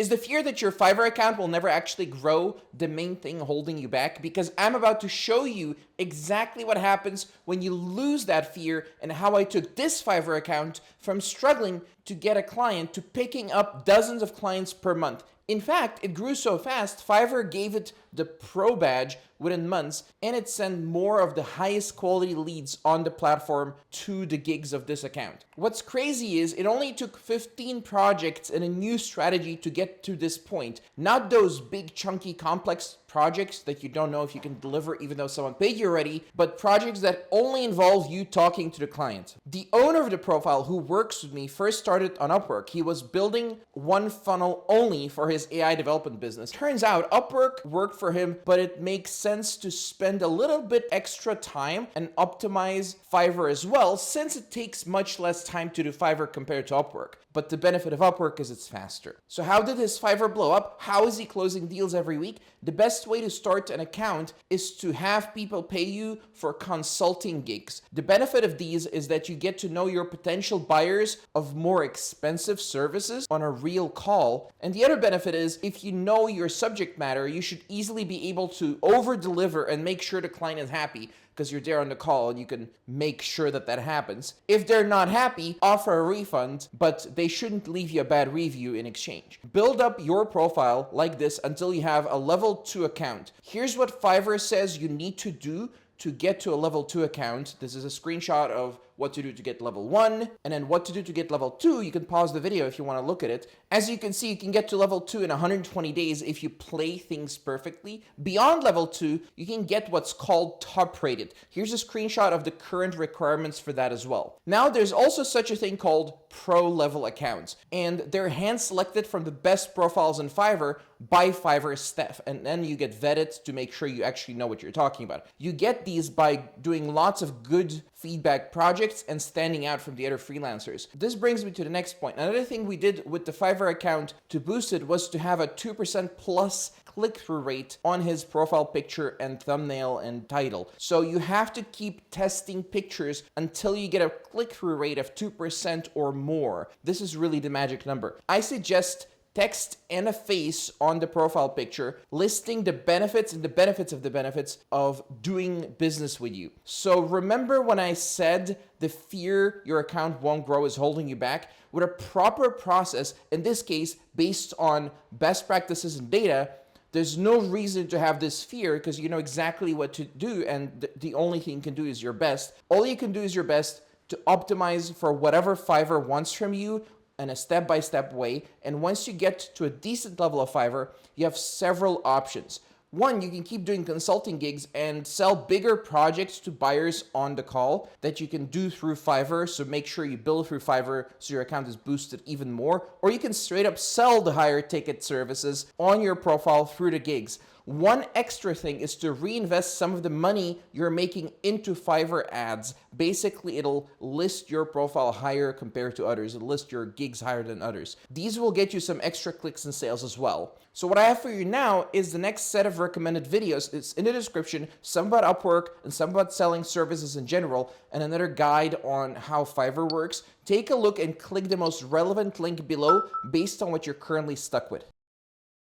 Is the fear that your Fiverr account will never actually grow the main thing holding you back? Because I'm about to show you exactly what happens when you lose that fear and how I took this Fiverr account from struggling to get a client to picking up dozens of clients per month. In fact, it grew so fast, Fiverr gave it the Pro badge within months, and it sent more of the highest quality leads on the platform to the gigs of this account. What's crazy is it only took 15 projects and a new strategy to get to this point. Not those big, chunky, complex projects that you don't know if you can deliver even though someone paid you already, but projects that only involve you talking to the client. The owner of the profile who works with me first started on Upwork. He was building one funnel only for his AI development business. Turns out Upwork worked for him, but it makes sense to spend a little bit extra time and optimize Fiverr as well, since it takes much less time to do Fiverr compared to Upwork. But the benefit of Upwork is it's faster. So how did his Fiverr blow up? How is he closing deals every week? The best way to start an account is to have people pay you for consulting gigs. The benefit of these is that you get to know your potential buyers of more expensive services on a real call. And the other benefit is if you know your subject matter, you should easily be able to over-deliver and make sure the client is happy, because you're there on the call and you can make sure that that happens. If they're not happy, offer a refund, but they shouldn't leave you a bad review in exchange. Build up your profile like this until you have a level 2 account. Here's what Fiverr says you need to do to get to a level 2 account. This is a screenshot of what to do to get level 1, and then what to do to get level 2. You can pause the video if you want to look at it. As you can see, you can get to level 2 in 120 days if you play things perfectly. Beyond level 2, you can get what's called top rated. Here's a screenshot of the current requirements for that as well. Now, there's also such a thing called pro level accounts, and they're hand selected from the best profiles in Fiverr by Fiverr staff, and then you get vetted to make sure you actually know what you're talking about. You get these by doing lots of good feedback projects and standing out from the other freelancers. This brings me to the next point. Another thing we did with the Fiverr account to boost it was to have a 2% plus click-through rate on his profile picture and thumbnail and title. So you have to keep testing pictures until you get a click-through rate of 2% or more. This is really the magic number. I suggest text and a face on the profile picture listing the benefits and the benefits of the benefits of doing business with you. So remember when I said the fear your account won't grow is holding you back? With a proper process, in this case, based on best practices and data, there's no reason to have this fear because you know exactly what to do, and the only thing you can do is your best. All you can do is your best to optimize for whatever Fiverr wants from you in a step-by-step way. And once you get to a decent level of Fiverr, you have several options. One, you can keep doing consulting gigs and sell bigger projects to buyers on the call that you can do through Fiverr. So make sure you build through Fiverr so your account is boosted even more. Or you can straight up sell the higher ticket services on your profile through the gigs. One extra thing is to reinvest some of the money you're making into Fiverr ads. Basically, it'll list your profile higher compared to others. It'll list your gigs higher than others. These will get you some extra clicks and sales as well. So what I have for you now is the next set of recommended videos. It's in the description, some about Upwork and some about selling services in general, and another guide on how Fiverr works. Take a look and click the most relevant link below based on what you're currently stuck with.